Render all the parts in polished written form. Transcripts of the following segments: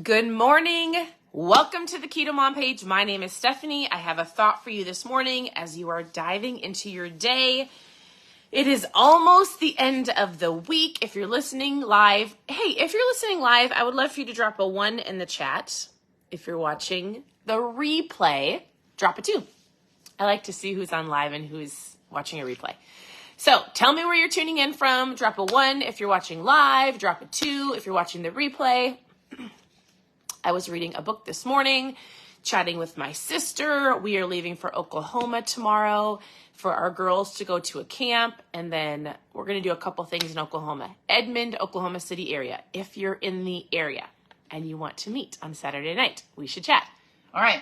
Good morning. Welcome to the Keto Mom page. My name is Stephanie. I have a thought for you this morning as you are diving into your day. It is almost the end of the week. If you're listening live, I would love for you to drop a 1 in the chat. If you're watching the replay, drop a 2. I like to see who's on live and who's watching a replay. So tell me where you're tuning in from. Drop a 1 if you're watching live. Drop a 2 if you're watching the replay. I was reading a book this morning, chatting with my sister. We are leaving for Oklahoma tomorrow for our girls to go to a camp, and then we're going to do a couple things in Oklahoma. Edmond, Oklahoma City area. If you're in the area and you want to meet on Saturday night, we should chat. All right.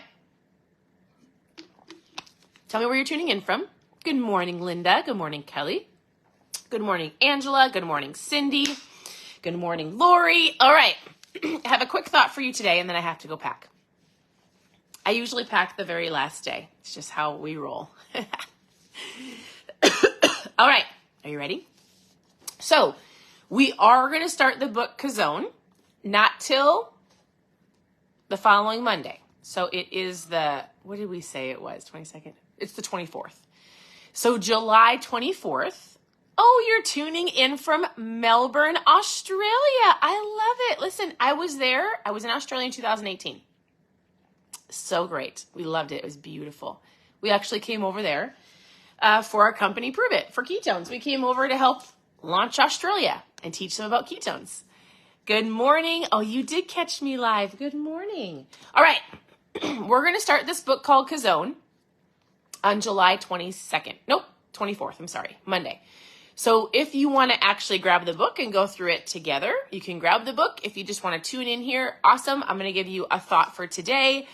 Tell me where you're tuning in from. Good morning, Linda. Good morning, Kelly. Good morning, Angela. Good morning, Cindy. Good morning, Lori. All right. I have a quick thought for you today, and then I have to go pack. I usually pack the very last day. It's just how we roll. All right. Are you ready? So we are going to start the book KetoMOM, not till the following Monday. So it is what did we say it was? 22nd? It's the 24th. So July 24th. Oh, you're tuning in from Melbourne, Australia. I love it. Listen, I was there. I was in Australia in 2018. So great. We loved it. It was beautiful. We actually came over there for our company, Prove It, for ketones. We came over to help launch Australia and teach them about ketones. Good morning. Oh, you did catch me live. Good morning. All right. We're going to start this book called KetoMOM on July 22nd. Nope, 24th. I'm sorry. Monday. So if you want to actually grab the book and go through it together, you can grab the book. If you just want to tune in here, awesome. I'm going to give you a thought for today.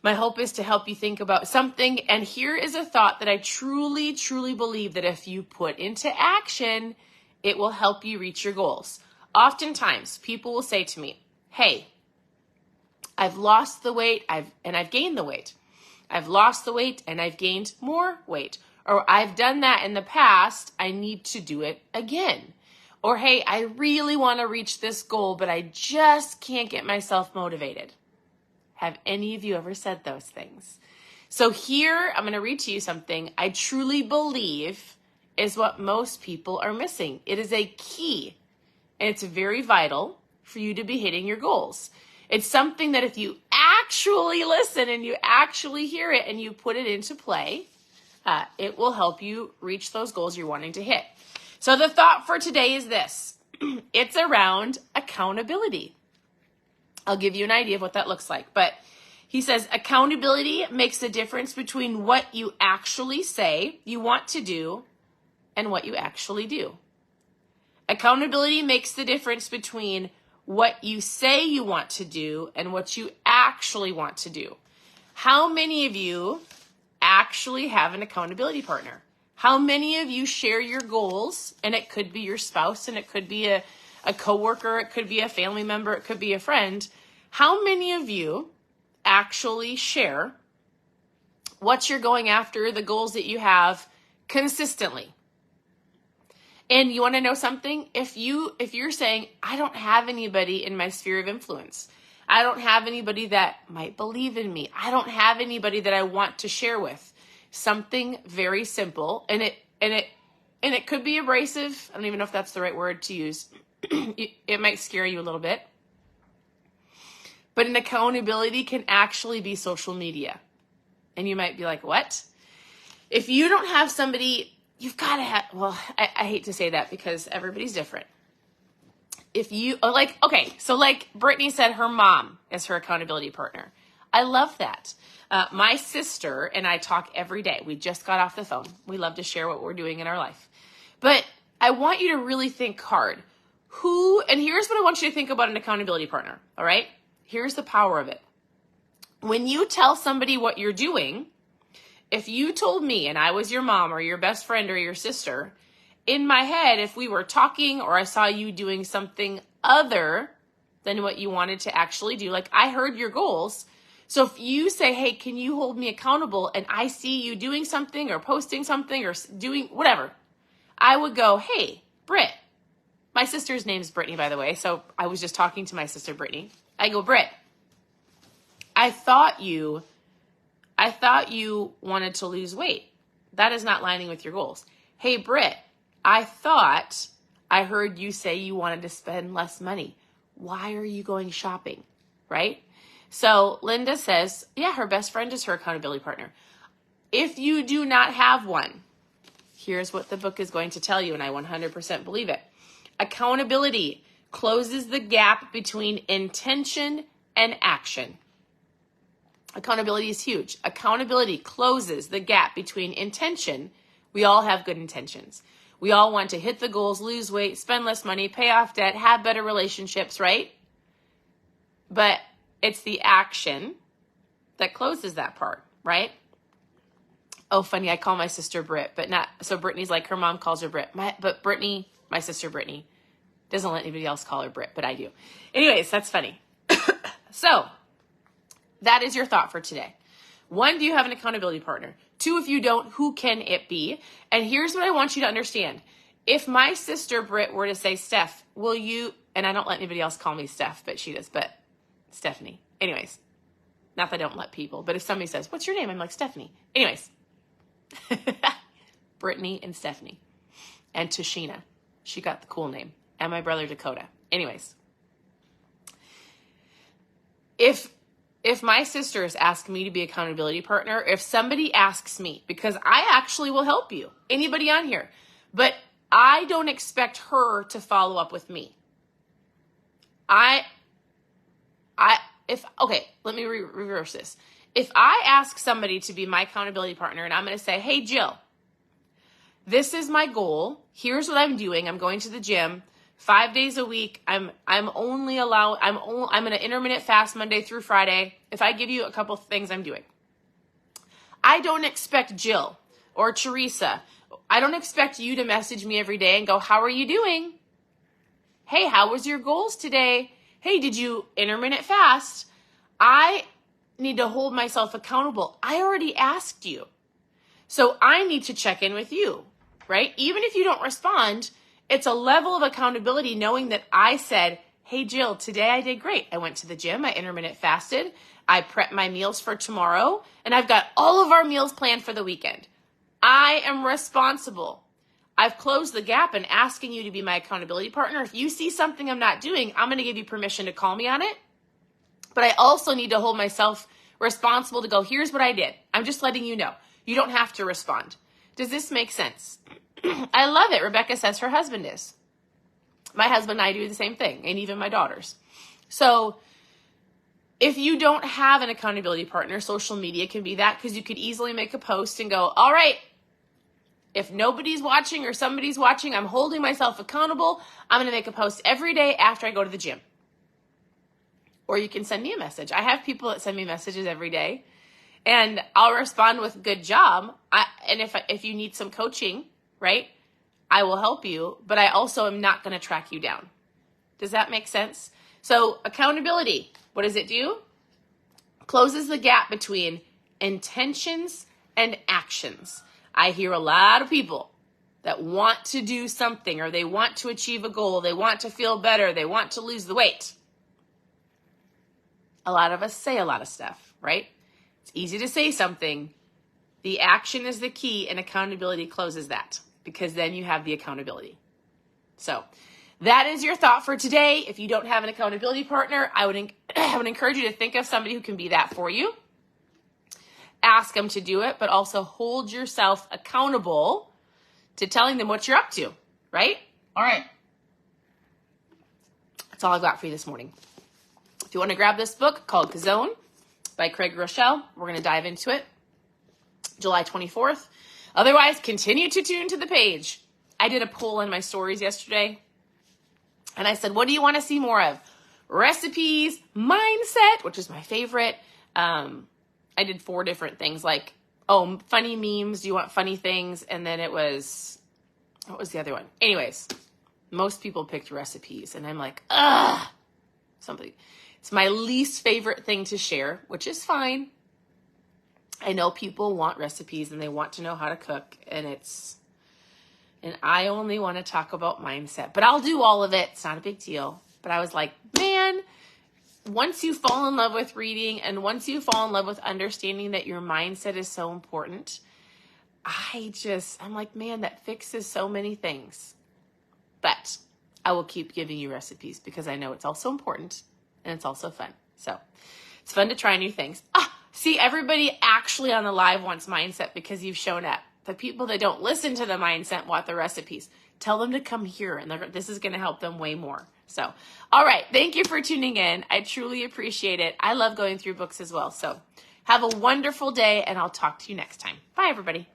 My hope is to help you think about something. And here is a thought that I truly, truly believe that if you put into action, it will help you reach your goals. Oftentimes, people will say to me, hey, I've lost the weight and I've gained the weight. I've lost the weight and I've gained more weight. Or I've done that in the past, I need to do it again. Or hey, I really want to reach this goal, but I just can't get myself motivated. Have any of you ever said those things? So here, I'm going to read to you something I truly believe is what most people are missing. It is a key, and it's very vital for you to be hitting your goals. It's something that if you actually listen and you actually hear it and you put it into play, it will help you reach those goals you're wanting to hit. So the thought for today is this. It's around accountability. I'll give you an idea of what that looks like. But he says accountability makes the difference between what you actually say you want to do and what you actually do. Accountability makes the difference between what you say you want to do and what you actually want to do. How many of you actually have an accountability partner? How many of you share your goals? And it could be your spouse, and it could be a coworker, it could be a family member, it could be a friend. How many of you actually share what you're going after, the goals that you have consistently? And you want to know something? If you're saying, I don't have anybody in my sphere of influence, I don't have anybody that might believe in me, I don't have anybody that I want to share with, something very simple, and it could be abrasive. I don't even know if that's the right word to use. It might scare you a little bit. But an accountability can actually be social media. And you might be like, what? If you don't have somebody, you've got to have, well, I hate to say that because everybody's different. If you, like Brittany said, her mom is her accountability partner. I love that. My sister and I talk every day. We just got off the phone. We love to share what we're doing in our life. But I want you to really think hard. And here's what I want you to think about an accountability partner, all right? Here's the power of it. When you tell somebody what you're doing, if you told me and I was your mom or your best friend or your sister, in my head, if we were talking or I saw you doing something other than what you wanted to actually do, like I heard your goals. So if you say, hey, can you hold me accountable? And I see you doing something or posting something or doing whatever, I would go, hey, My sister's name is Brittany, by the way. So I was just talking to my sister, Brittany. I go, Britt, I thought you wanted to lose weight. That is not lining with your goals. Hey, Britt, I thought I heard you say you wanted to spend less money. Why are you going shopping? Right? So Linda says, yeah, her best friend is her accountability partner. If you do not have one, here's what the book is going to tell you, and I 100% believe it. Accountability closes the gap between intention and action. Accountability is huge. Accountability closes the gap between intention. We all have good intentions. We all want to hit the goals, lose weight, spend less money, pay off debt, have better relationships, right? But it's the action that closes that part, right? Oh, funny, I call my sister Britt, but not, so Brittany's like, her mom calls her Britt. But Brittany, my sister Brittany, doesn't let anybody else call her Britt, but I do. Anyways, that's funny. So, that is your thought for today. 1, do you have an accountability partner? 2, if you don't, who can it be? And here's what I want you to understand. If my sister Britt were to say, Steph, will you, and I don't let anybody else call me Steph, but she does, but Stephanie. Anyways, not that I don't let people, but if somebody says, what's your name? I'm like, Stephanie. Anyways, Brittany and Stephanie and Tashina. She got the cool name. And my brother Dakota. Anyways, if my sisters ask me to be accountability partner, if somebody asks me, because I actually will help you, anybody on here, but I don't expect her to follow up with me. Okay, let me reverse this. If I ask somebody to be my accountability partner and I'm going to say, hey, Jill, this is my goal. Here's what I'm doing. I'm going to the gym 5 days a week. I'm an intermittent fast Monday through Friday. If I give you a couple things I'm doing, I don't expect Jill or Teresa. I don't expect you to message me every day and go, how are you doing? Hey, how was your goals today? Hey, did you intermittent fast? I need to hold myself accountable. I already asked you. So I need to check in with you, right? Even if you don't respond, it's a level of accountability knowing that I said, hey, Jill, today I did great. I went to the gym. I intermittent fasted. I prepped my meals for tomorrow. And I've got all of our meals planned for the weekend. I am responsible. I've closed the gap in asking you to be my accountability partner. If you see something I'm not doing, I'm going to give you permission to call me on it. But I also need to hold myself responsible to go, here's what I did. I'm just letting you know. You don't have to respond. Does this make sense? I love it. Rebecca says her husband is. My husband and I do the same thing, and even my daughters. So if you don't have an accountability partner, social media can be that, because you could easily make a post and go, all right, if nobody's watching or somebody's watching, I'm holding myself accountable. I'm going to make a post every day after I go to the gym. Or you can send me a message. I have people that send me messages every day, and I'll respond with good job. And if you need some coaching, right, I will help you, but I also am not going to track you down. Does that make sense? So accountability, what does it do? Closes the gap between intentions and actions. I hear a lot of people that want to do something, or they want to achieve a goal, they want to feel better, they want to lose the weight. A lot of us say a lot of stuff, right? It's easy to say something. The action is the key, and accountability closes that, because then you have the accountability. So that is your thought for today. If you don't have an accountability partner, I would encourage you to think of somebody who can be that for you. Ask them to do it, but also hold yourself accountable to telling them what you're up to, right? All right. That's all I've got for you this morning. If you want to grab this book called Zone by Craig Rochelle, we're going to dive into it July 24th. Otherwise, continue to tune to the page. I did a poll in my stories yesterday, and I said, what do you want to see more of? Recipes, mindset, which is my favorite. I did 4 different things, like, funny memes. Do you want funny things? And then it was, what was the other one? Anyways, most people picked recipes, and I'm like, somebody. It's my least favorite thing to share, which is fine. I know people want recipes and they want to know how to cook, and I only want to talk about mindset, but I'll do all of it. It's not a big deal. But I was like, man, once you fall in love with reading and once you fall in love with understanding that your mindset is so important, I'm like, man, that fixes so many things. But I will keep giving you recipes because I know it's also important and it's also fun. So it's fun to try new things. See, everybody actually on the live wants mindset because you've shown up. The people that don't listen to the mindset want the recipes. Tell them to come here, and this is going to help them way more. So, all right. Thank you for tuning in. I truly appreciate it. I love going through books as well. So have a wonderful day, and I'll talk to you next time. Bye, everybody.